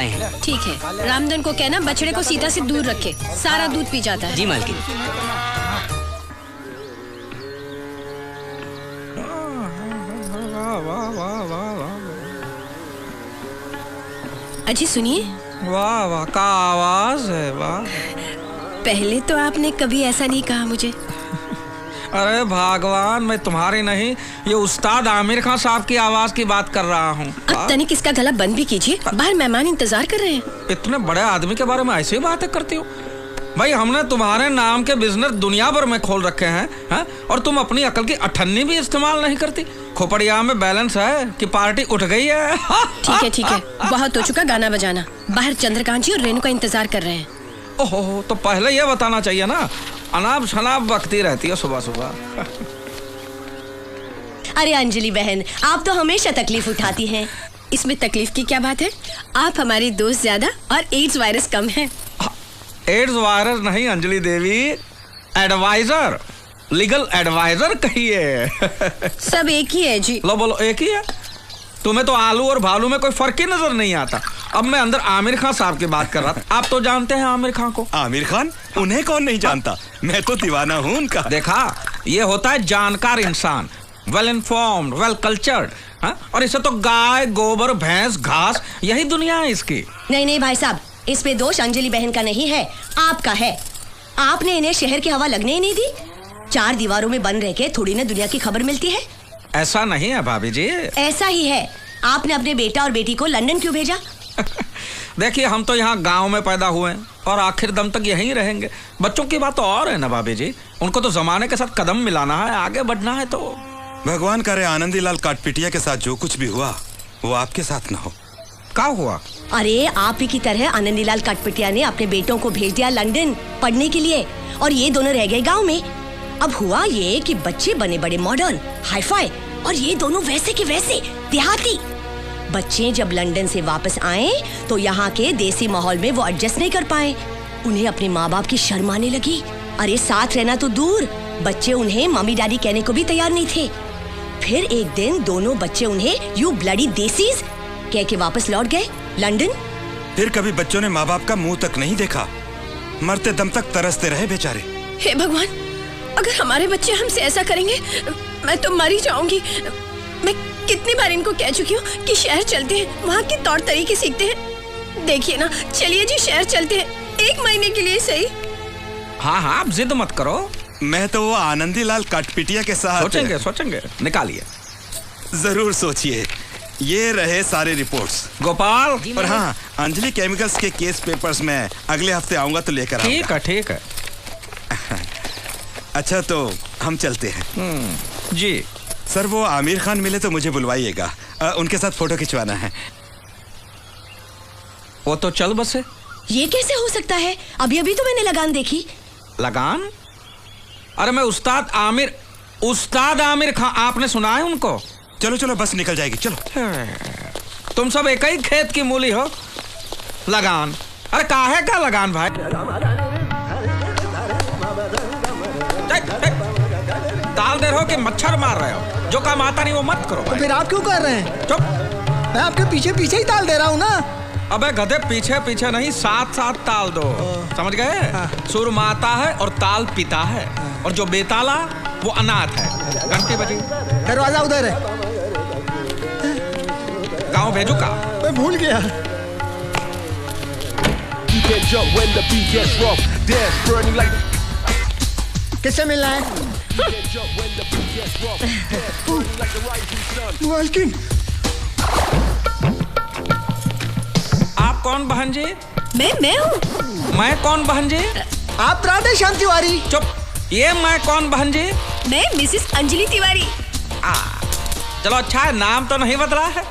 ठीक है, रामधन को कहना बछड़े को सीता से दूर रखे, सारा दूध पी जाता है। जी मालकिन। अजी सुनिए। वाह वाह का आवाज है, वाह। पहले तो आपने कभी ऐसा नहीं कहा मुझे। अरे भगवान, मैं तुम्हारी नहीं, ये उस्ताद आमिर खान साहब की आवाज की बात कर रहा हूँ। अब तनिक इसका गला बंद भी कीजिए, बाहर मेहमान इंतजार कर रहे हैं। इतने बड़े आदमी के बारे में ऐसी बातें करती हो? भाई हमने तुम्हारे नाम के बिजनेस दुनिया भर में खोल रखे हैं, है? और तुम अपनी अकल की अठन्नी भी इस्तेमाल नहीं करती। खोपड़िया में बैलेंस है कि पार्टी उठ गई है। ठीक है, बहुत हो चुका गाना बजाना। बाहर चंद्रकांत जी और रेणु का इंतजार कर रहे हैं। ओहो, तो पहले ये बताना चाहिए ना, अनाप शनाप बकती रहती है सुबह सुबह। अरे अंजलि बहन, आप तो हमेशा तकलीफ उठाती हैं। इसमें तकलीफ की क्या बात है? आप हमारी दोस्त ज्यादा और एड्स वायरस कम है। एड्स वायरस नहीं अंजलि देवी, एडवाइजर, लीगल एडवाइजर कहिए। सब एक ही है जी। लो बोलो, एक ही है। तुम्हें तो आलू और भालू में कोई फर्क ही नजर नहीं आता। अब मैं अंदर आमिर खान साहब की बात कर रहा था। आप तो जानते हैं आमिर खान को। आमिर खान? उन्हें कौन नहीं जानता, मैं तो दीवाना हूँ उनका। देखा, ये होता है जानकार इंसान, वेल इन्फॉर्म्ड, वेल कल्चर्ड। और इसे तो गाय, गोबर, भैंस, घास, यही दुनिया है इसकी। नहीं भाई साहब, इस पे दोष अंजलि बहन का नहीं है, आपका है। आपने इन्हें शहर की हवा लगने ही नहीं दी। 4 दीवारों में बंद रह के थोड़ी ना दुनिया की खबर मिलती है। ऐसा नहीं है भाभी जी। ऐसा ही है। आपने अपने बेटा और बेटी को लंदन क्यों भेजा? देखिए, हम तो यहाँ गांव में पैदा हुए हैं और आखिर दम तक यहीं रहेंगे। बच्चों की बात तो और है ना भाभी जी, उनको तो जमाने के साथ कदम मिलाना है, आगे बढ़ना है। तो भगवान करे आनंदीलाल काटपिटिया के साथ जो कुछ भी हुआ वो आपके साथ ना हो। क्या हुआ? अरे आप ही की तरह आनंदीलाल काटपिटिया ने अपने बेटों को भेज दिया लंदन पढ़ने के लिए, और ये दोनों रह गए गाँव में। अब हुआ ये कि बच्चे बने बड़े मॉडर्न, हाईफाई, और ये दोनों वैसे के वैसे देहाती। बच्चे जब लंदन से वापस आए तो यहाँ के देसी माहौल में वो एडजस्ट नहीं कर पाए। उन्हें अपने माँ बाप की शर्म आने लगी। अरे साथ रहना तो दूर, बच्चे उन्हें मम्मी डैडी कहने को भी तैयार नहीं थे। फिर एक दिन दोनों बच्चे उन्हें यू ब्लडी देसीज कह के वापस लौट गए लंदन। फिर कभी बच्चों ने माँ बाप का मुंह तक नहीं देखा, मरते दम तक तरसते रहे बेचारे। हे भगवान, अगर हमारे बच्चे हमसे ऐसा करेंगे मैं तो मर ही जाऊंगी। मैं कितनी बार इनको कह चुकी हूँ कि शहर चलते हैं, वहाँ के तौर तरीके सीखते हैं। देखिए ना, चलिए जी शहर चलते हैं, 1 महीने के लिए सही। हाँ, आप जिद मत करो। मैं तो वो आनंदीलाल काटपिटिया के साथ सोचेंगे, निकालिए। जरूर सोचिए। ये रहे सारे रिपोर्ट्स गोपाल। और हाँ, अंजलि केमिकल्स के केस पेपर्स में अगले हफ्ते आऊंगा तो लेकर आऊंगा। ठीक है। अच्छा, तो हम चलते हैं। जी सर, वो आमिर खान मिले तो मुझे बुलवाइएगा, उनके साथ फोटो खिंचवाना है। वो तो चल बसे। ये कैसे हो सकता है? अभी तो मैंने लगान देखी। लगान? अरे मैं उस्ताद आमिर खान, आपने सुना है उनको? चलो बस निकल जाएगी, चलो। तुम सब एक ही खेत की मूली हो। लगान? अरे काहे का लगान भाई? ताल दे रहे हो कि मच्छर मार रहे हो? जो काम आता नहीं वो मत करो। तो फिर आप क्यों कर रहे हैं? चुप। मैं आपके पीछे ही ताल दे रहा हूँ ना। अबे गधे, पीछे नहीं, साथ ताल दो। समझ गए? सुर माता है और ताल पिता है, और जो बेताला वो अनाथ है। घंटी बजी। दरवाजा उधर है। गाँव भेजू का? मैं भूल गया। किससे मिलना है? मालकिन। आप कौन बहन जी? मैं हूँ। मैं कौन बहन जी? आप राधे श्याम तिवारी। चुप। ये मैं कौन बहन जी? मैं मिसेस अंजलि तिवारी। चलो अच्छा है, नाम तो नहीं बदला है।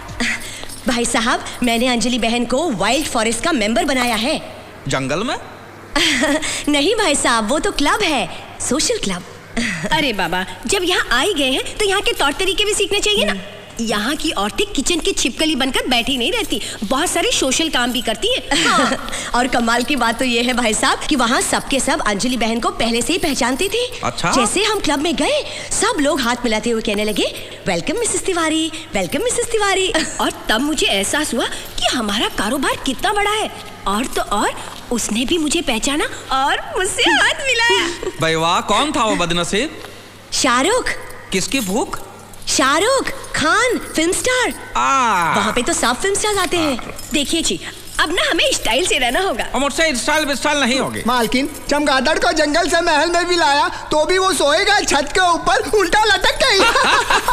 भाई साहब, मैंने अंजलि बहन को वाइल्ड फॉरेस्ट का मेंबर बनाया है। जंगल में? नहीं भाई साहब, वो तो क्लब है, सोशल क्लब। अरे बाबा, जब यहाँ आ ही गए हैं तो यहाँ के तौर तरीके भी सीखने चाहिए ना। यहाँ की औरतें किचन की छिपकली बनकर बैठी नहीं रहती, बहुत सारे सोशल काम भी करती है। हाँ। और कमाल की बात तो ये है भाई साहब कि वहाँ सबके सब अंजलि बहन को पहले से ही पहचानते थे। अच्छा? जैसे हम क्लब में गए, सब लोग हाथ मिलाते हुए कहने लगे, welcome Mrs Tiwari, welcome Mrs Tiwari. और तब मुझे एहसास हुआ कि हमारा कारोबार कितना बड़ा है। और तो और उसने भी मुझे पहचाना और मुझसे हाथ मिलाया। भाई वाह, कौन था वो बदनसीब? शाहरुख। किसकी भूख? Shahrukh Khan, film star. वहाँ पे तो सब फिल्म स्टार आते हैं। देखिए जी, अब ना हमें स्टाइल से रहना होगा। और मुझसे स्टाइल नहीं होगी। मालकिन, चमगादड़ को जंगल से महल में भी लाया तो भी वो सोएगा छत के ऊपर उल्टा लटक गई।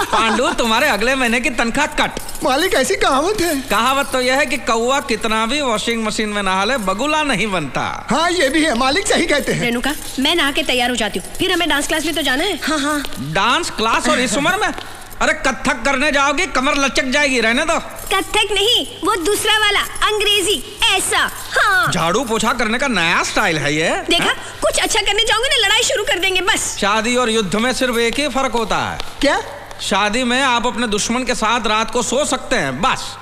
पांडु, तुम्हारे अगले महीने की तनख्वाह कट। मालिक, ऐसी कहावत है। कहावत तो यह है कि कौवा कितना भी वॉशिंग मशीन में नहा ले, बगुला नहीं बनता। हाँ, ये भी है, मालिक सही कहते हैं। रेणुका, मैं नहा के तैयार हो जाती हूँ, फिर हमें डांस क्लास में तो जाना है। हाँ हाँ। डांस क्लास और इस उम्र में? अरे कथक करने जाओगी, कमर लचक जाएगी, रहने दो। कथक नहीं, वो दूसरा वाला अंग्रेजी ऐसा। हाँ। झाड़ू पोछा करने का नया स्टाइल है ये। देखा, कुछ अच्छा करने जाओगे ना, लड़ाई शुरू कर देंगे बस। शादी और युद्ध में सिर्फ एक ही फर्क होता है। क्या? शादी में आप अपने दुश्मन के साथ रात को सो सकते हैं, बस।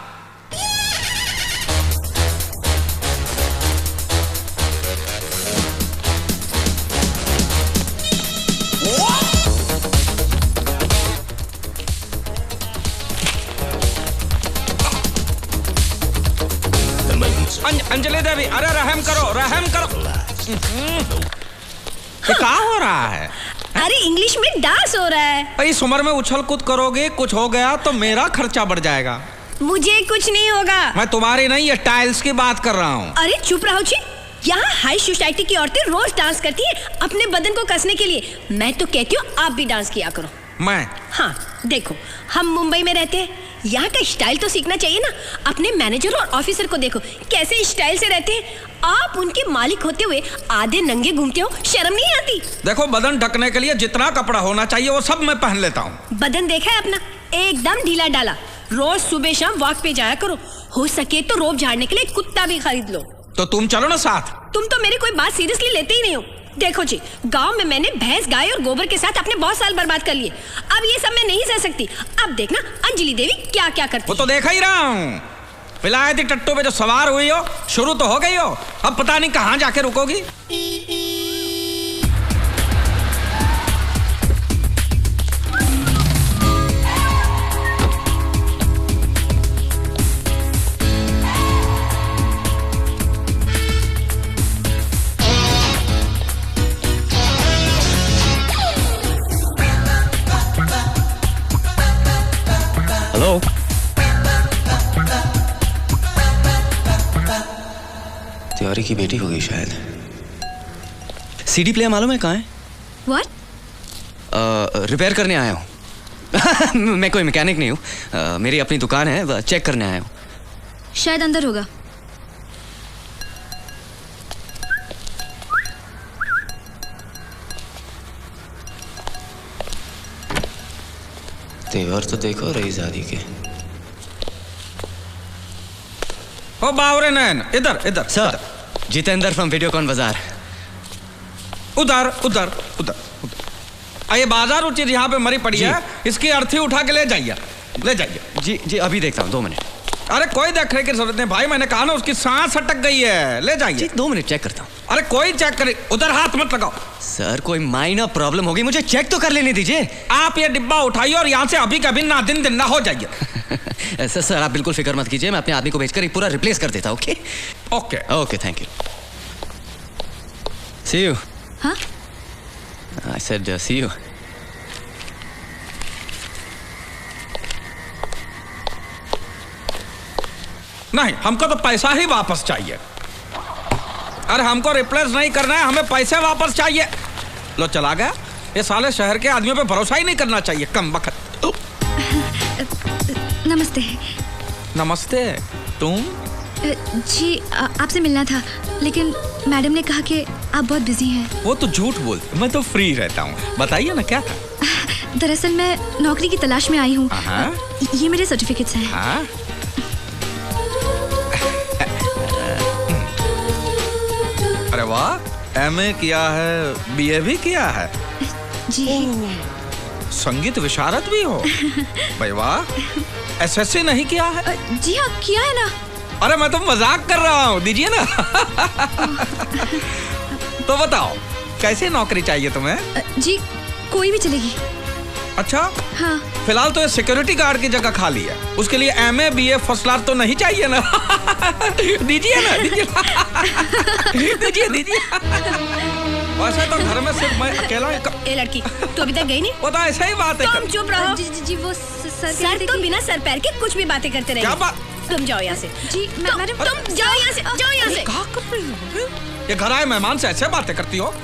अंजलि देवी, अरे रहम करो, रहम करो। ये क्या हो रहा है? अरे इंग्लिश में डांस हो रहा है। इस उम्र में उछल कूद करोगे, कुछ हो गया तो मेरा खर्चा बढ़ जाएगा। मुझे कुछ नहीं होगा। मैं तुम्हारी नहीं, ये टाइल्स की बात कर रहा हूँ। अरे चुप रहो जी, यहाँ हाई सोसाइटी की औरतें रोज डांस करती है अपने बदन को कसने के लिए। मैं तो कहती हूँ आप भी डांस किया करो। मैं? हाँ देखो, हम मुंबई में रहते हैं, यहाँ का स्टाइल तो सीखना चाहिए ना। अपने मैनेजर और ऑफिसर को देखो कैसे स्टाइल से रहते हैं। आप उनके मालिक होते हुए आधे नंगे घूमते हो, शर्म नहीं आती? देखो, बदन ढकने के लिए जितना कपड़ा होना चाहिए वो सब मैं पहन लेता हूँ। बदन देखा है अपना, एकदम ढीला डाला। रोज सुबह शाम वॉक पे जाया करो, हो सके तो रोब झाड़ने के लिए कुत्ता भी खरीद लो। तो तुम चलो ना साथ। तुम तो मेरी कोई बात सीरियसली लेते ही नहीं हो। देखो जी, गांव में मैंने भैंस, गाय और गोबर के साथ अपने बहुत साल बर्बाद कर लिए। अब ये सब मैं नहीं सह सकती। अब देखना अंजलि देवी क्या क्या करती। वो तो देखा ही रहा हूँ। विलायती टट्टू पे जो सवार हुई हो, शुरू तो हो गई हो, अब पता नहीं कहाँ जाके रुकोगी। हेलो, तिवारी की बेटी होगी शायद। सीडी प्लेयर मालूम है कहाँ है? What? रिपेयर करने आया हूँ। मैं कोई मैकेनिक नहीं हूँ, मेरी अपनी दुकान है, चेक करने आया हूँ। शायद अंदर होगा। तेवर तो देखो रईजादी के। ओ बावरे नैन, इधर इधर। सर, जितेंद्र फ्रॉम वीडियोकॉन बाजार। उधर उधर उधर उधर। ये बाजार उचित यहाँ पे मरी पड़ी है, इसकी अर्थी उठा के ले जाइए, ले जाइए। जी जी, अभी देखता हूँ, 2 मिनट। अरे कोई देखने की जरूरत नहीं भाई, मैंने कहा ना उसकी सांस अटक गई है, ले जाइए। 2 मिनट चेक करता हूँ। अरे कोई चेक करे, उधर हाथ मत लगाओ। सर, कोई माइनर प्रॉब्लम होगी, मुझे चेक तो कर लेने दीजिए। आप ये डिब्बा उठाइए और यहाँ से अभी कभी ना दिन ना हो जाइए। सर आप बिल्कुल फिक्र मत कीजिए, मैं अपने आदमी को भेजकर पूरा रिप्लेस कर देता हूँ। Okay okay okay, thank you. See you. हाँ? I said see you. नहीं, हमको तो पैसा ही वापस चाहिए। अरे हमको रिप्लेस नहीं करना है, हमें पैसे वापस चाहिए। लो चला गया। ये साले शहर के आदमियों पे भरोसा ही नहीं करना चाहिए, कम वक्त। नमस्ते। नमस्ते। तुम? जी आपसे मिलना था, लेकिन मैडम ने कहा कि आप बहुत बिजी हैं। वो तो झूठ बोलती, मैं तो फ्री रहता हूँ। बताइए ना क्या था? दरअसल मैं नौकरी की तलाश में आई हूँ। हाँ? ये मेरे सर्टिफिकेट्स हैं। हाँ? अरे वाह, एमए किया है, बीए भी किया है। जी। संगीत विशारद भी हो? भाई वाह। एसएससी नहीं किया है? जी हाँ किया है ना। अरे मैं तो मजाक कर रहा हूँ, दीजिए ना। तो बताओ कैसी नौकरी चाहिए तुम्हें? जी कोई भी चलेगी। अच्छा हाँ। फिलहाल तो ये सिक्योरिटी गार्ड की जगह खाली है, उसके लिए MA BA फर्स्ट क्लास तो नहीं चाहिए ना? दीजिए ना, दीजिए दीजिए। वैसे तो घर में सिर्फ मैं अकेला ही ए लड़की, तू अभी तक गई नहीं? वो तो ऐसा ही बात है। तुम चुप रहो। जी वो सर तो बिना सर पैर के कुछ भी बातें करते रहेंगे। क्या बात? तुम जाओ यहाँ से। जी मैडम तुम जाओ यहाँ से, जाओ यहाँ से। क्या कर रही हो? ये घर आए मेहमान से ऐसे बातें करती हो?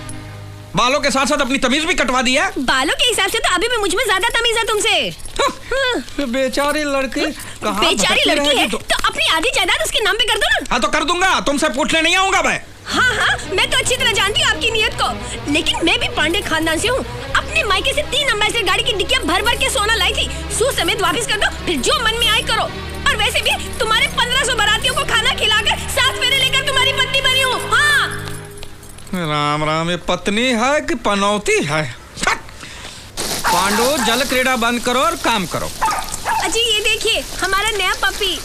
बालों के साथ साथ अपनी तमीज भी कटवा दी है। बालों के हिसाब से तो अभी भी मुझ में ज्यादा तमीज है तुमसे। बेचारी लड़की। बेचारी लड़की है तो अपनी आधी जायदाद उसके नाम पे कर दो ना। हाँ तो कर दूंगा, तुमसे पूछने नहीं आऊंगा मैं। हाँ, मैं तो अच्छी तरह जानती हूँ आपकी नीयत को, लेकिन मैं भी पांडे खानदान से हूँ। अपने मायके से 3 अम्बेसडर गाड़ी की डिक्कियां भर भर के सोना लाई थी। सूद समेत वापस कर दो, फिर जो मन में आए करो। और वैसे भी तुम्हारे 1500 बारातियों को खाना खिलाकर 7 फेरे लेकर तुम्हारी पत्नी बनी हूँ। हाँ। राम राम, ये पत्नी है कि पनौती है? पांडु जल क्रीड़ा बंद करो और काम करो। अजी ये देखिए हमारा नया पपी।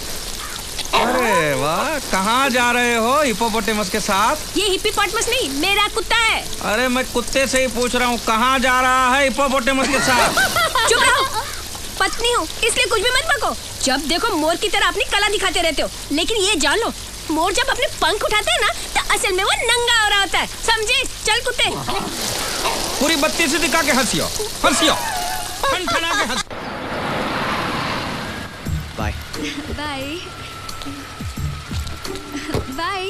अरे वाह, कहाँ जा रहे हो हिप्पोपोटेमस के साथ? ये हिप्पोपोटेमस नहीं, मेरा कुत्ता है। अरे मैं कुत्ते से ही पूछ रहा हूँ, कहाँ जा रहा है हिप्पोपोटेमस के साथ? चुप रहो, पत्नी हूँ इसलिए कुछ भी मत बको। जब देखो मोर की तरह अपनी कला दिखाते रहते हो, लेकिन ये जान लो मोर जब अपने पंख उठाते हैं ना तो असल में वो नंगा हो रहा होता है, समझे? चल कुत्ते। पूरी बत्ती से दिखा के हंसियो, हंसियो, ठनठना के हंस। Bye bye bye.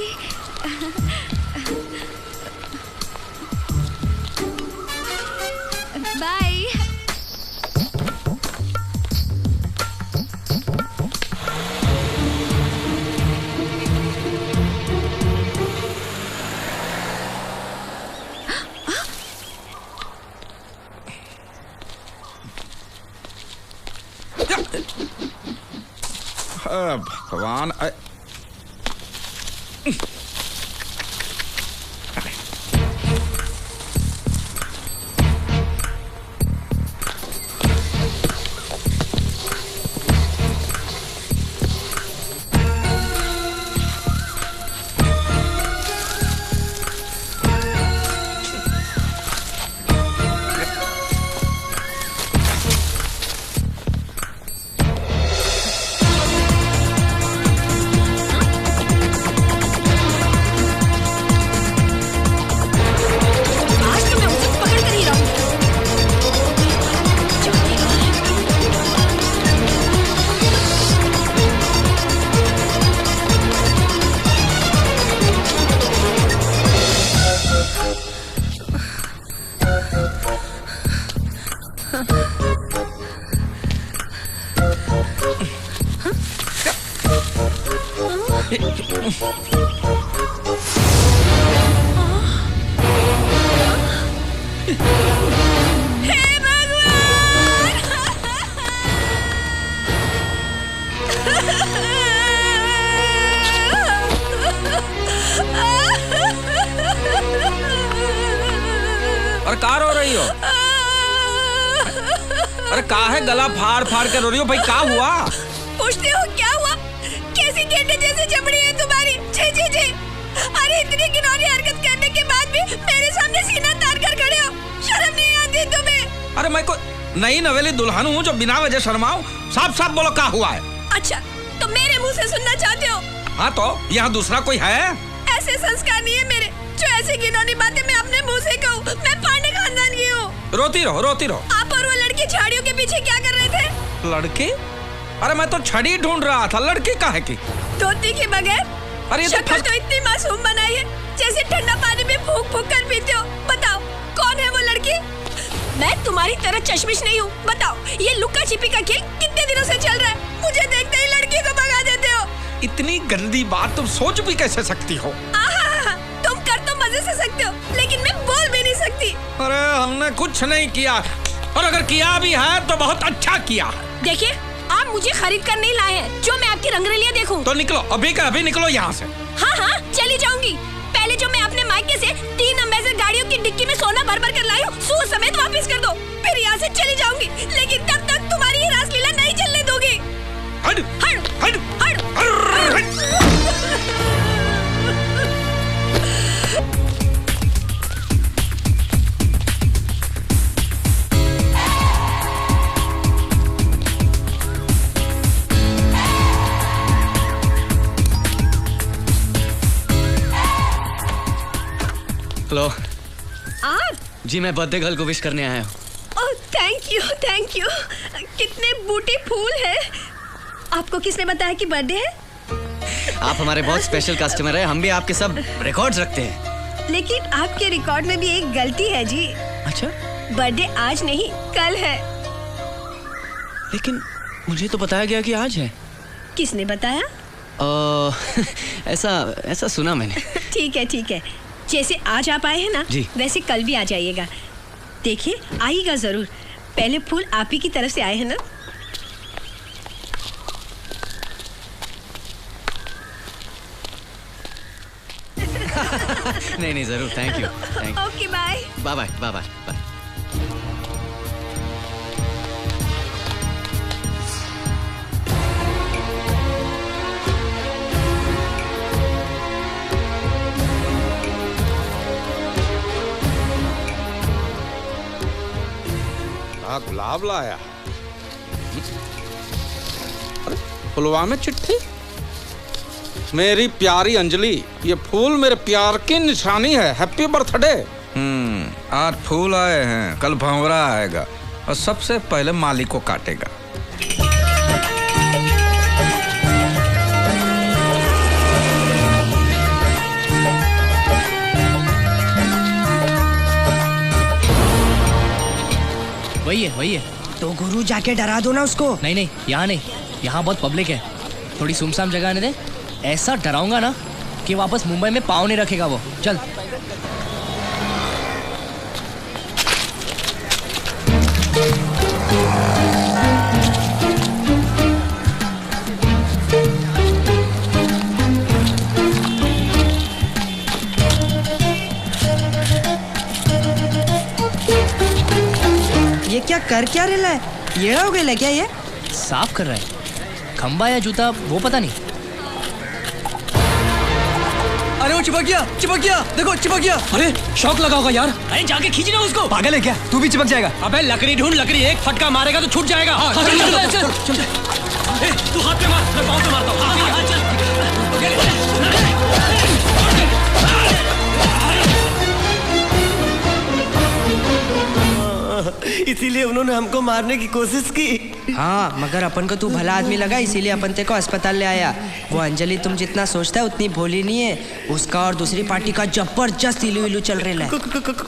बाय। भगवान। अरे कहाँ रो रही हो? अरे कहाँ है गला फाड़ फाड़ के रो रही हो? भाई क्या हुआ? पूछते हो क्या हुआ? कैसी गेंडे जैसी चमड़ी है तुम्हारी। छी छी छी। अरे इतनी घिनौनी हरकत करने के बाद भी मेरे सामने सीना तान कर खड़े हो, शर्म नहीं आती तुम्हें? अरे मैं कोई नई नवेली दुल्हन हूँ जो बिना वजह शर्माऊं? साफ साफ बोलो क्या हुआ है? अच्छा तो मेरे मुंह से सुनना चाहते हो? हाँ तो यहाँ दूसरा कोई है? ऐसे संस्कार नहीं है मेरे जो ऐसी घिनौनी बातें मैं अपने मुंह से कहूँ। मैं पांडे खानदान की हूँ। रोती रहो रोती रहो। आप और वो लड़की झाड़ियों के पीछे क्या कर रहे थे? लड़की? अरे मैं तो छड़ी ढूंढ रहा था, लड़की काहे की? धोती के बगैर? अरे शक्ल तो इतनी मासूम बनाई है जैसे ठंडा पानी में फूंक फूंक कर पीते हो। बताओ कौन है वो लड़की? मैं तुम्हारी तरह चश्मिश नहीं हूँ। बताओ ये लुक्का छिपी का खेल कितने दिनों से चल रहा है? मुझे देखते ही लड़की को भगा देते हो। इतनी गंदी बात तुम सोच भी कैसे सकती हो? तुम कर तो मजे से सकते हो, लेकिन मैं बोल भी नहीं सकती। अरे हमने कुछ नहीं किया, और अगर किया भी है तो बहुत अच्छा किया। देखिए आप मुझे खरीद कर नहीं लाए हैं जो मैं आपकी रंगरलियां देखूं। तो निकलो, अभी का अभी निकलो यहाँ से। हाँ चली जाऊंगी। पहले जो मैं अपने मायके से 3 अम्बेसडर गाड़ी गाड़ियों की डिक्की में सोना भर भर कर लाई हूँ, सूद समेत वापस कर दो, फिर यहाँ से चली जाऊंगी, लेकिन तब तक तुम्हारी ये रासलीला नहीं चलने दूंगी। हट हट हट हट हेलो। आप? जी मैं बर्थडे गर्ल को विश करने आया हूँ। Oh thank you. कितने बूटे फूल हैं। आपको किसने बताया कि बर्थडे है? आप हमारे बहुत स्पेशल कस्टमर हैं, हम भी आपके सब रिकॉर्ड्स रखते हैं। लेकिन आपके रिकॉर्ड में भी एक गलती है जी। अच्छा? बर्थडे आज नहीं कल है। लेकिन मुझे तो बताया गया कि आज है। किसने बताया? ऐसा सुना मैंने। ठीक है। जैसे आज आप आए हैं ना, वैसे कल भी आ जाइएगा। देखिए आइएगा जरूर। पहले फूल आप ही की तरफ से आए हैं ना। नहीं जरूर। Thank you. Okay bye bye. गुलाब लाया। अरे फुलवा में चिट्ठी। मेरी प्यारी अंजलि, ये फूल मेरे प्यार की निशानी है। Happy birthday. आज फूल आए हैं, कल भंवरा आएगा और सबसे पहले माली को काटेगा। वही है। तो गुरु जाके डरा दो ना उसको। नहीं, यहाँ नहीं, यहाँ बहुत पब्लिक है, थोड़ी सुमसाम जगह आने दे। ऐसा डराऊंगा ना कि वापस मुंबई में पाँव नहीं रखेगा वो। चल। ये क्या कर क्या रहा है? ये हो गया क्या? ये साफ कर रहा है। खंबा या जूता वो पता नहीं। अरे वो चिपक गया। देखो चिपक गया। अरे शौक लगा होगा यार। अरे जाके खींचना उसको। पागल है क्या? तू भी चिपक जाएगा। अबे लकड़ी ढूंढ, लकड़ी एक फटका मारेगा तो छूट जाएगा। चल। तू हाथ पे मार, मैं पाँव पे मारता हूँ। चल। इसीलिए उन्होंने हमको मारने की कोशिश की। हाँ, मगर अपन को तू भला आदमी लगा, इसीलिए अपन तेरे को अस्पताल ले आया। वो अंजलि तुम जितना सोचता है उतनी भोली नहीं है। उसका और दूसरी पार्टी का जबरदस्त इलू चल रहा है।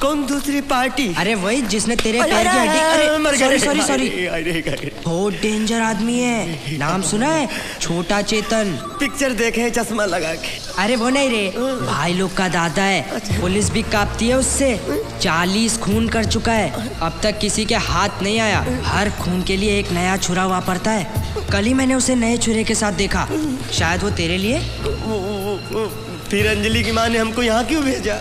कौन दूसरी पार्टी? अरे वही जिसने तेरे पैर की हड्डी। सॉरी। बहुत डेंजर आदमी है। नाम सुना है? छोटा चेतन। पिक्चर देखे हैं चश्मा लगा के। अरे वो नहीं रे, भाई लोग का दादा है। पुलिस भी कांपती है उससे। 40 खून कर चुका है, अब तक किसी के हाथ नहीं आया। हर खून के लिए एक नया छुरा वापरता है। कल ही मैंने उसे नए छुरे के साथ देखा। शायद वो तेरे लिए। फिर अंजलि की माँ ने हमको यहाँ क्यों भेजा?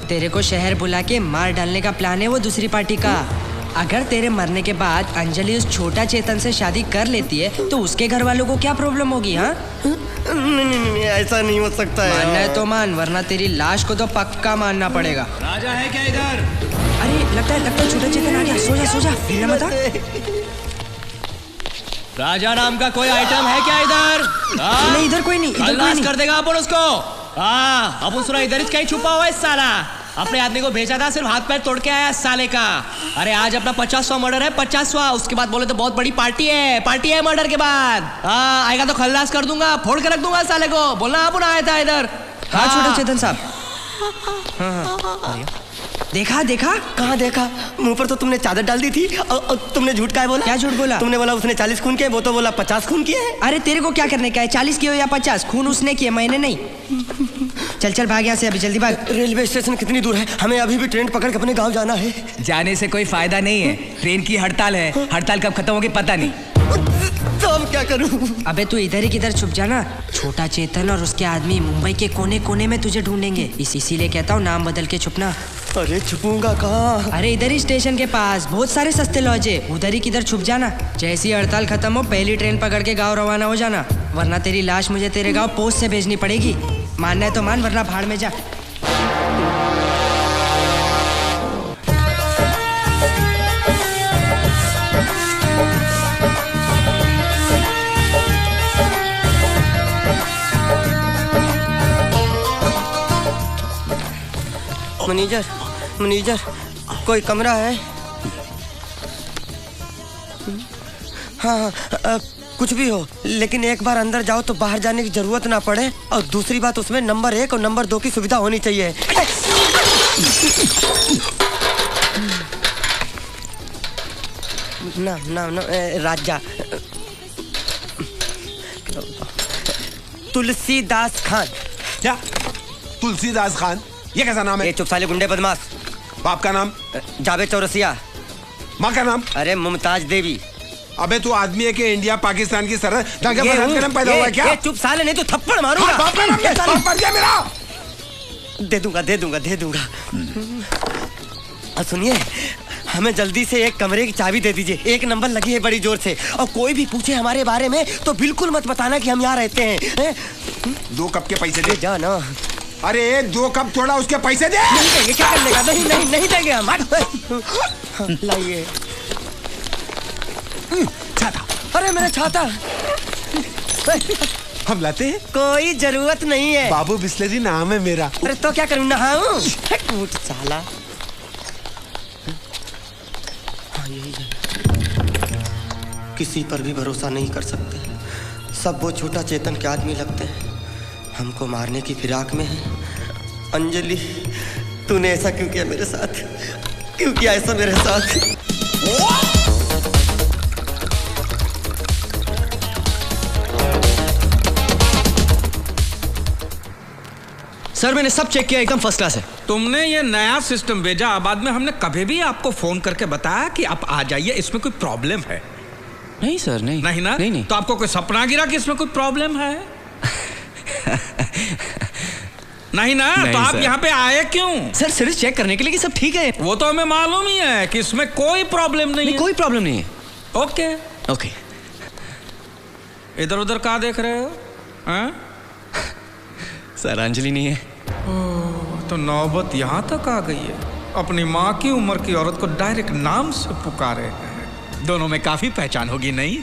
तेरे को शहर बुला के मार डालने का प्लान है वो दूसरी पार्टी का। अगर तेरे मरने के बाद अंजलि उस छोटा चेतन से शादी कर लेती है तो उसके घर वालों को क्या प्रॉब्लम होगी? हाँ नहीं, ऐसा नहीं हो सकता है। मानना है तो मान, वरना तेरी लाश को तो पक्का मानना पड़ेगा। राजा है क्या इधर? अरे लगता है छोटा चेतन आ गया। सो जा हिलना मत। राजा नाम का कोई आइटम है क्या इधर? नहीं, इधर कोई नहीं। कर देगा अपन उसको। अपन सुना इधर कहीं छुपा हुआ है साला। अपने आदमी को भेजा था, सिर्फ हाथ पैर तोड़ के आया साले का। अरे आज अपना 50वां मर्डर है, 50वां। उसके बाद बोले तो बहुत बड़ी पार्टी है मर्डर के बाद। आएगा तो खल्लास कर दूंगा, फोड़ के रख दूंगा साले को। बोलना आप आया था इधर। हाँ छोटा चेतन साहब। हाँ। देखा? कहाँ देखा? मुंह पर तो तुमने चादर डाल दी थी। और तुमने झूठ का बोला? क्या झूठ बोला? तुमने बोला उसने 40 खून किए, वो तो बोला 50 खून किए हैं। अरे तेरे को क्या करने का है? 40 किए या 50? खून उसने किए, मैंने नहीं। चल भाग यहाँ से, अभी जल्दी भाग। रेलवे स्टेशन कितनी दूर है? हमें अभी भी ट्रेन पकड़ के अपने गाँव जाना है। जाने से कोई फायदा नहीं है, ट्रेन की हड़ताल है। हड़ताल कब खत्म होगी पता नहीं। तो अब क्या करूं? अबे तू इधर ही किधर छुप जाना। छोटा चेतन और उसके आदमी मुंबई के कोने कोने में तुझे ढूंढेंगे। इसीलिए कहता हूँ नाम बदल के छुपना। अरे छुपूंगा कहाँ? अरे इधर ही स्टेशन के पास बहुत सारे सस्ते लॉज है, उधर ही किधर छुप जाना। जैसी हड़ताल खत्म हो पहली ट्रेन पकड़ के गाँव रवाना हो जाना, वरना तेरी लाश मुझे तेरे गाँव पोस्ट से भेजनी पड़ेगी। मानना है तो मान, वरना भाड़ में जा। मैनेजर कोई कमरा है? हाँ, कुछ भी हो, लेकिन एक बार अंदर जाओ तो बाहर जाने की जरूरत ना पड़े। और दूसरी बात, उसमें नंबर 1 और नंबर 2 की सुविधा होनी चाहिए। ना राजा तुलसीदास खान। क्या तुलसीदास खान? ये कैसा नाम है? ये चुप साले गुंडे बदमाश। बाप का नाम? जावेद चौरसिया। माँ का नाम? अरे मुमताज देवी। अबे तू आदमी है कि इंडिया पाकिस्तान की सरहद दंगे फसाद करने पैदा हुआ है क्या? ये चुप साले, नहीं तो थप्पड़ मारूंगा। बाप का नाम क्या? बाप बन गया मेरा। दे दूंगा। सुनिए, हमें जल्दी से एक कमरे की चाबी दे दीजिए। 1 नंबर लगी है बड़ी जोर से, और कोई भी पूछे हमारे बारे में तो बिल्कुल मत बताना कि हम यहाँ रहते हैं। 2 कप के पैसे दे। जा ना। अरे 2 कप थोड़ा, उसके पैसे दे। नहीं देंगे, क्या कर लेगा? नहीं देंगे हम। लाइए छाता। अरे मेरा छाता। हम लाते हैं। कोई जरूरत नहीं है। बाबू बिस्लरी नाम है मेरा। अरे तो क्या करूँ, नहाऊं? साला। किसी पर भी भरोसा नहीं कर सकते, सब वो छोटा चेतन के आदमी लगते हैं। हमको मारने की फिराक में है। अंजलि, तूने ऐसा क्यों किया मेरे साथ? क्यों किया ऐसा मेरे साथ? सर मैंने सब चेक किया, एकदम फर्स्ट क्लास है। तुमने ये नया सिस्टम भेजा, बाद में हमने कभी भी आपको फोन करके बताया कि आप आ जाइए, इसमें कोई प्रॉब्लम है? नहीं सर, नहीं। नहीं ना? नहीं। तो आपको कोई सपना गिरा कि इसमें कोई प्रॉब्लम है? नहीं ना? नहीं, तो आप सर। यहाँ पे आए क्यों? सर सिर्फ चेक करने के लिए कि सब ठीक है। वो तो हमें मालूम ही है कि इसमें कोई प्रॉब्लम नहीं है। कोई प्रॉब्लम नहीं है। ओके। इधर उधर कहाँ देख रहे हो? सर अंजलि नहीं है। तो नौबत यहाँ तक आ गई है। अपनी माँ की उम्र की औरत को डायरेक्ट नाम से पुकारे हैं। दोनों में काफी पहचान होगी, नहीं?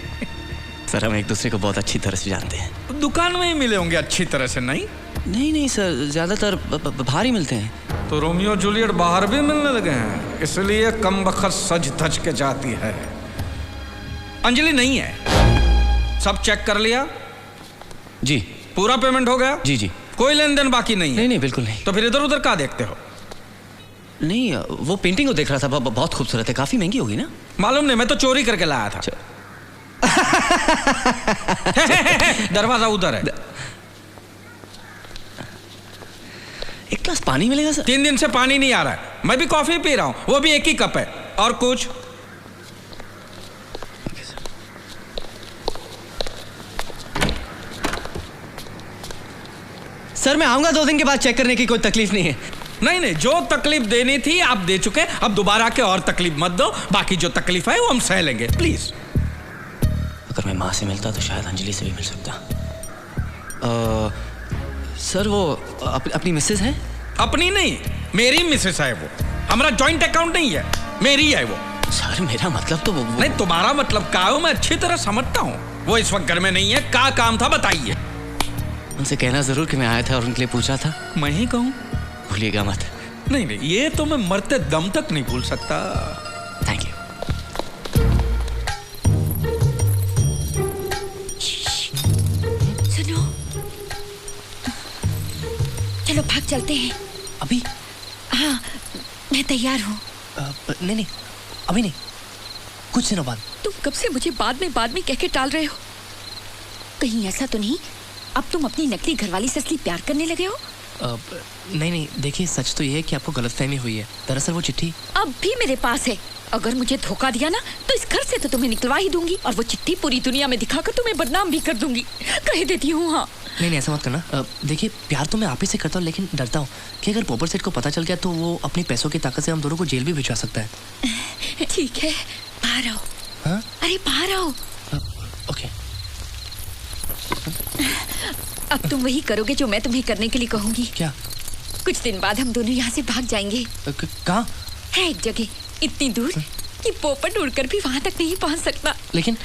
सर हम एक दूसरे को बहुत अच्छी तरह से जानते हैं। दुकान में ही मिले होंगे अच्छी तरह से, नहीं? नहीं सर, ज्यादातर बाहर ही मिलते हैं। तो रोमियो जूलियट बाहर भी मिलने लगे हैं, इसलिए कम बखत सज धज के जाती है। अंजलि नहीं है। सब चेक कर लिया? जी। पूरा पेमेंट हो गया? जी। कोई लेन देन बाकी नहीं है? नहीं बिल्कुल नहीं। तो फिर इधर उधर क्या देखते हो? नहीं, वो पेंटिंग को देख रहा था, बहुत खूबसूरत है। काफी महंगी होगी ना? मालूम नहीं, मैं तो चोरी करके लाया था। दरवाजा उधर है। एक ग्लास पानी मिलेगा सर? 3 दिन से पानी नहीं आ रहा है। मैं भी कॉफी पी रहा हूं, वो भी 1 ही कप है। और कुछ? सर मैं आऊंगा 2 दिन के बाद चेक करने की, कोई तकलीफ नहीं है। नहीं, जो तकलीफ देनी थी आप दे चुके, अब दोबारा के और तकलीफ मत दो। बाकी जो तकलीफ है वो हम सह लेंगे, प्लीज। अगर मैं माँ से मिलता तो शायद अंजलि से भी मिल सकता। सर वो अपनी मिसेज है? अपनी नहीं, मेरी मिसेज है वो। हमारा जॉइंट अकाउंट नहीं है, मेरी है वो। सर मेरा मतलब तो वो नहीं, तुम्हारा मतलब क्या हो मैं अच्छी तरह समझता हूँ। वो इस वक्त घर में नहीं है। क्या काम था बताइए? उनसे कहना जरूर कि मैं आया था और उनके लिए पूछा था। मैं ही कहूँ? भूलिएगा मत। नहीं, ये तो मैं मरते दम तक नहीं भूल सकता। Thank you. सुनो, चलो भाग चलते हैं। अभी? हाँ, मैं तैयार हूँ। नहीं, अभी नहीं, कुछ दिनों बाद। तुम कब से मुझे बाद में कह के टाल रहे हो? कहीं ऐसा तो नहीं अब तुम अपनी नकली घरवाली से असली प्यार करने लगे हो? नहीं देखिए, सच तो ये है कि आपको गलतफहमी हुई है। दरअसल वो चिट्ठी अब भी मेरे पास है। अगर मुझे धोखा दिया ना तो इस घर से तो तुम्हें निकलवा ही दूंगी, और वो चिट्ठी पूरी दुनिया में दिखाकर तुम्हें बदनाम भी कर दूंगी। कह देती हूँ। हाँ नहीं ऐसा मत करना। देखिए, प्यार तो मैं आप ही से करता हूँ, लेकिन डरता हूँ कि अगर पोपट सेठ को पता चल गया तो वो अपनी पैसों की ताकत से हम दोनों को जेल भी भिजवा सकता है। ठीक है, बाहर आओ। हाँ? अरे बाहर आओ। ओके। अब तुम वही करोगे जो मैं तुम्हें करने के लिए कहूंगी। क्या? कुछ दिन बाद हम दोनों यहाँ से भाग जाएंगे। कहाँ? है एक जगह इतनी दूर कि पोपट उड़कर भी वहाँ तक नहीं पहुँच सकता। लेकिन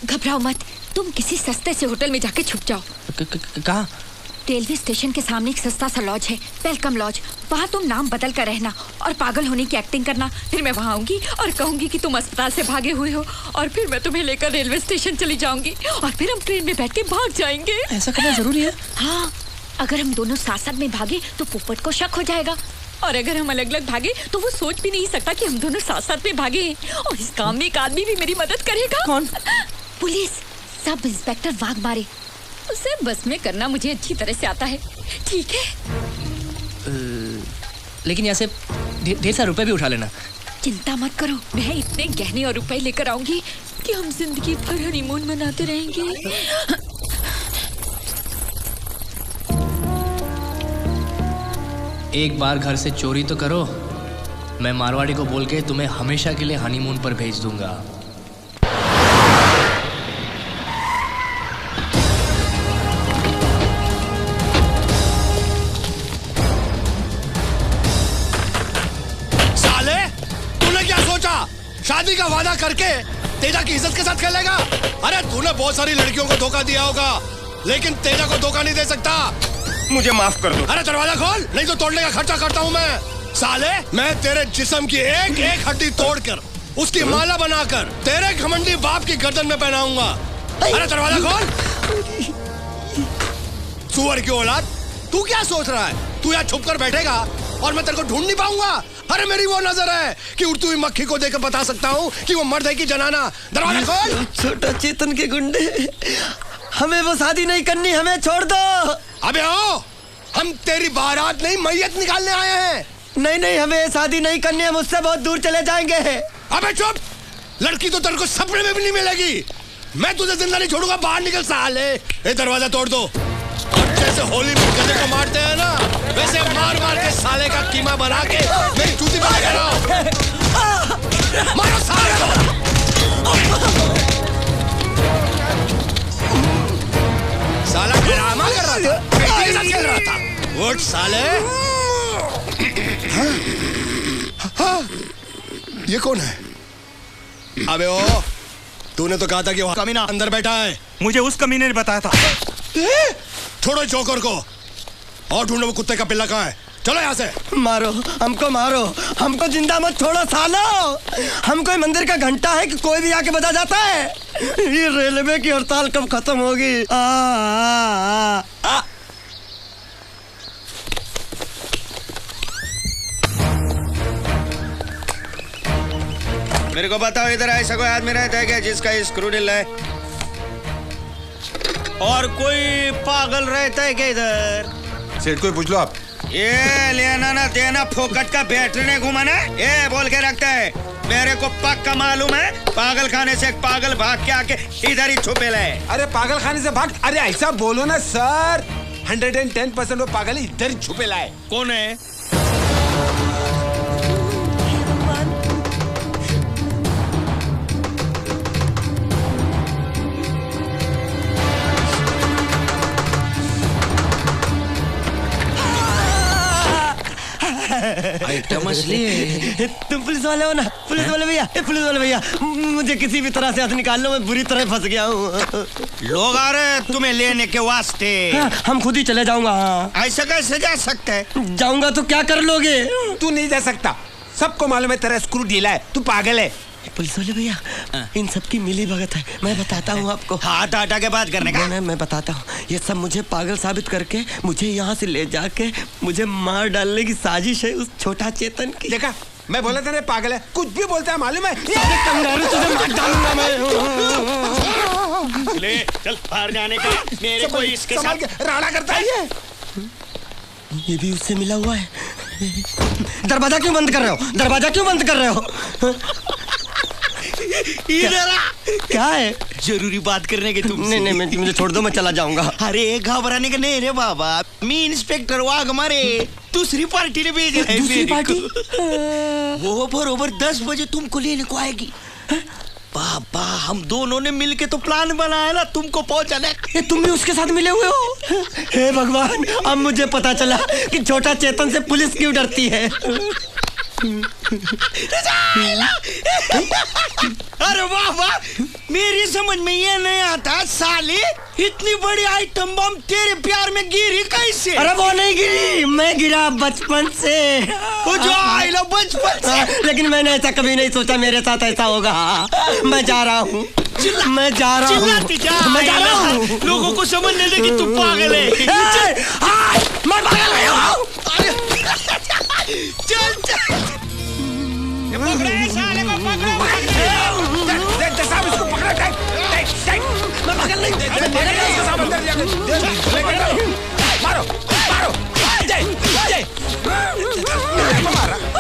घबराओ मत, तुम किसी सस्ते से होटल में जाके छुप जाओ। कहाँ? रेलवे स्टेशन के सामने एक सस्ता सा लॉज है, वेलकम लॉज। वहाँ तुम नाम बदल कर रहना और पागल होने की एक्टिंग करना। फिर मैं वहाँ आऊंगी और कहूंगी कि तुम अस्पताल से भागे हुए हो, और फिर मैं तुम्हें लेकर रेलवे स्टेशन चली जाऊंगी, और फिर हम ट्रेन में बैठ के भाग जाएंगे। ऐसा करना जरूरी है? हाँ, अगर हम दोनों साथ साथ में भागे तो पोपट को शक हो जाएगा, और अगर हम अलग अलग भागे तो वो सोच भी नहीं सकता कि हम दोनों साथ साथ में भागे हैं। और इस काम में एक आदमी भी मेरी मदद करेगा। कौन? Police sub inspector Waghmare. उसे बस में करना मुझे अच्छी तरह से आता है। ठीक है? लेकिन यहाँ से ढेर सारे रुपए भी उठा लेना। चिंता मत करो, मैं इतने गहने और रुपए लेकर आऊंगी कि हम जिंदगी भर हनीमून मनाते रहेंगे। एक बार घर से चोरी तो करो, मैं मारवाड़ी को बोल के तुम्हें हमेशा के लिए हनीमून पर भेज दूंगा। साले, तूने क्या सोचा? शादी का वादा करके तेजा की इज्जत के साथ खेलेगा? अरे तूने बहुत सारी लड़कियों को धोखा दिया होगा, लेकिन तेजा को धोखा नहीं दे सकता। मुझे माफ कर दो। अरे दरवाजा खोल, नहीं तो तोड़ने का खर्चा करता हूँ मैं। साले, मैं तेरे जिस्म की एक एक हड्डी तोड़कर उसकी माला बनाकर तेरे घमंडी बाप की गर्दन में पहनाऊंगा। अरे दरवाजा खोल। सुअर की औलाद, तू क्या सोच रहा है? तू यहाँ छुप कर बैठेगा और मैं तेरे को ढूंढ नहीं पाऊंगा? अरे मेरी वो नजर है कि उड़ती हुई मक्खी को देखकर बता सकता हूँ कि वो मर्द है कि जनाना। दरवाजा खोल। छोटा चेतन के गुंडे, हमें वो शादी नहीं करनी, हमें छोड़ दो। अबे आओ, हम तेरी बारात नहीं मैयत निकालने आए हैं। नहीं, हमें शादी नहीं करनी है, मुझसे बहुत दूर चले जाएंगे। अबे चुप, लड़की तो तेरे को सपने में भी नहीं मिलेगी। मैं तुझे जिंदा नहीं छोड़ूंगा, बाहर निकल साले। ये दरवाजा तोड़ दो, और जैसे होली में गधे को मारते हैं ना, वैसे मार मार के साले का कीमा बना के मेरी जूती पे लगा रहा। मारो साले को। साला ड्रामा कर रहा था, कैदी के साथ खेल रहा था। उठ साले। हाँ, ये कौन है? अबे ओ, तूने तो कहा था कि वो कमीना अंदर बैठा है। मुझे उस कमीने ने बताया था। छोड़ो जोकर को और ढूंढो वो कुत्ते का पिल्ला कहाँ है। चलो यहाँ से। मारो हमको, मारो हमको, जिंदा मत छोड़ो सालो। हम कोई मंदिर का घंटा है कि कोई भी आके बजा जाता है? ये रेलवे की हड़ताल कब खत्म होगी? मेरे को बताओ, इधर ऐसा कोई आदमी रहता है क्या जिसका स्क्रू ढीला है? और कोई पागल रहता है क्या इधर? सेठ को पूछ लो आप। ये लेना ना देना फोकट का बैटरी ने घुमाना, ये बोल के रखता है। मेरे को पक्का मालूम है, पागल खाने से एक पागल भाग के आके इधर ही छुपे ले। अरे पागल खाने से भाग? अरे ऐसा बोलो ना सर, 110% वो पागल इधर ही छुपे लाए। कौन है? मछली। तुम पुलिस वाले हो ना? पुलिस वाले भैया, पुलिस वाले भैया, मुझे किसी भी तरह से हाथ निकाल लो, मैं बुरी तरह फंस गया हूँ। लोग आ रहे हैं तुम्हें लेने के वास्ते। हम खुद ही चले जाऊंगा। ऐसा कैसे जा सकते है? जाऊंगा तो क्या कर लोगे? तू नहीं जा सकता, सबको मालूम है तेरा स्क्रू ढीला है, तू पागल है। पुलिस वाले भैया, इन सब की मिली भगत है, मैं बताता हूँ आपको। हाथ हटा के बात करने का? मैं बताता हूँ। ये सब मुझे पागल साबित करके मुझे यहाँ से ले जाके मुझे मार डालने की साजिश है उस छोटा चेतन की। देखा, मैं बोला था ना पागल है, कुछ भी बोलता है मालूम है। तुझे मार डालूंगा मैं। ले चल बाहर जाने का। मेरे को इसके साथ राड़ा करता है ये भी उससे मिला हुआ है। दरवाजा क्यों बंद कर रहे हो? दरवाजा क्यों बंद कर रहे हो? क्या है? जरूरी बात करने की तुमसे। नहीं, मैं मुझे छोड़ दो, मैं चला जाऊंगा। अरे घबराने का नहीं रे बाबा, मैं इंस्पेक्टर वाघ हमारे दूसरी पार्टी ने भेज रहा है। दूसरी पार्टी? वो बरोबर 10 बजे तुमको लेने को आएगी। बाबा हम दोनों ने मिलके तो प्लान बनाया ना तुमको पहुंचाने। ये तुम भी उसके साथ मिले हुए हो? हे भगवान, अब मुझे पता चला कि छोटा चेतन से पुलिस क्यों डरती है। अरे वाह वाह, मेरी समझ में ये नहीं आता साले, इतनी बड़ी आइटम बम तेरे प्यार में गिरी कैसे? अरे वो नहीं गिरी, मैं गिरा बचपन से। वो जो आइला बचपन से। लेकिन मैंने ऐसा कभी नहीं सोचा मेरे साथ ऐसा होगा। मैं जा रहा हूँ, मैं जा रहा हूँ, मैं जा रहा हूँ। लोगों को समझने दे कि तू पागल है। मैं पागल नहीं हूँ। चल चल, पकड़े साले को, पकड़ो। साहब इसको पकड़ा। मैं पागल नहीं हूँ। मारो मारो,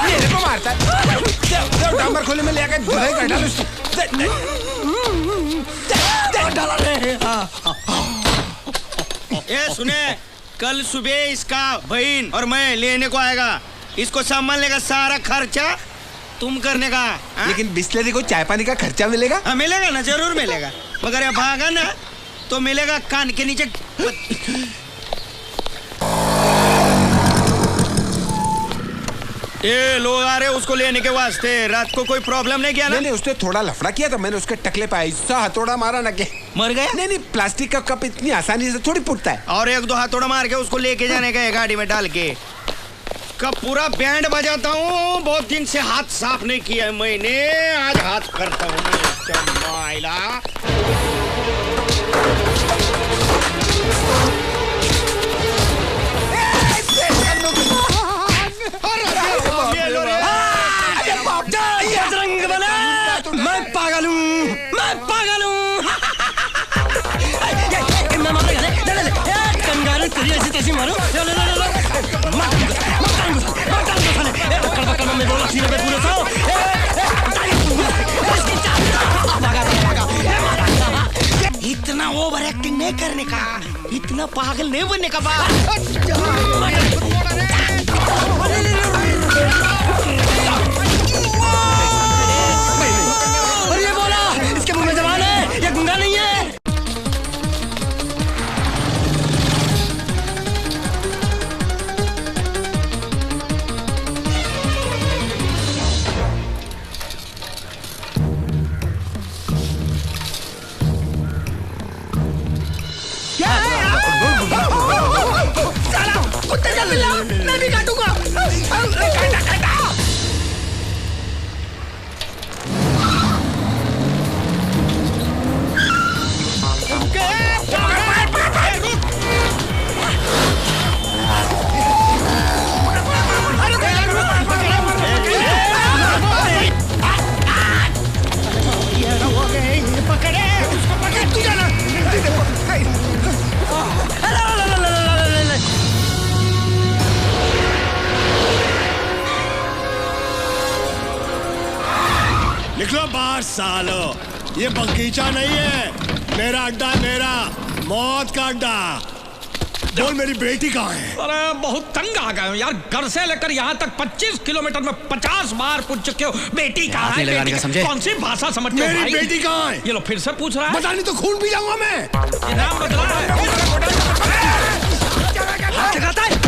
मेरे को मारता है। डांबर खोले में ले आकर धुलाई कर डालो उसको। ये सुने, कल सुबह इसका बहन और मैं लेने को आएगा। इसको संभालने का सारा खर्चा तुम करने का। लेकिन बिस्लेरी को चाय पानी का खर्चा मिलेगा? हाँ मिलेगा ना, जरूर मिलेगा। मगर ये भागा ना तो मिलेगा कान के नीचे। ये लोग आ रहे उसको लेने के वास्ते। रात को कोई प्रॉब्लम नहीं किया ना? नहीं, उसने थोड़ा लफड़ा किया था, मैंने उसके टकले पे ऐसा हथौड़ा मारा ना कि मर गया। नहीं, प्लास्टिक का कप इतनी आसानी से थोड़ी फूटता है। और एक दो हथौड़ा मार के उसको लेके जाने का है गाड़ी में डाल के। कब पूरा बैंड बजाता हूँ, बहुत दिन से हाथ साफ नहीं किया है मैंने, आज हाथ करता हूँ। मैं पागल हूँ, मैं पागल हूँ। मैं मारेगा ले कंगारू तेरी ऐसी तैसी मारो। मैं बोला सीने पे पूरे साओ। इतना ओवर एक्टिंग नहीं करने का, इतना पागल नहीं बनने का बात। और ये बोला, इसके मुंह में जबान है, ये गुंगा नहीं है। मैं भी काटूंगा। निकलो बाहर सालो, ये बगीचा नहीं है, मेरा अड्डा, मेरा मौत का अड्डा। बोल मेरी बेटी कहाँ है? अरे बहुत तंग आ गए हो यार, घर से लेकर यहाँ तक 25 किलोमीटर में 50 बार पूछ चुके हो बेटी कहाँ है, लगाने का समझे? कौन सी भाषा समझते हो? मेरी बेटी कहाँ है? ये लो फिर से पूछ रहा है। बता नहीं तो खून पी जाऊंगा मैं। नाम बदला है। हाथ लगाता है।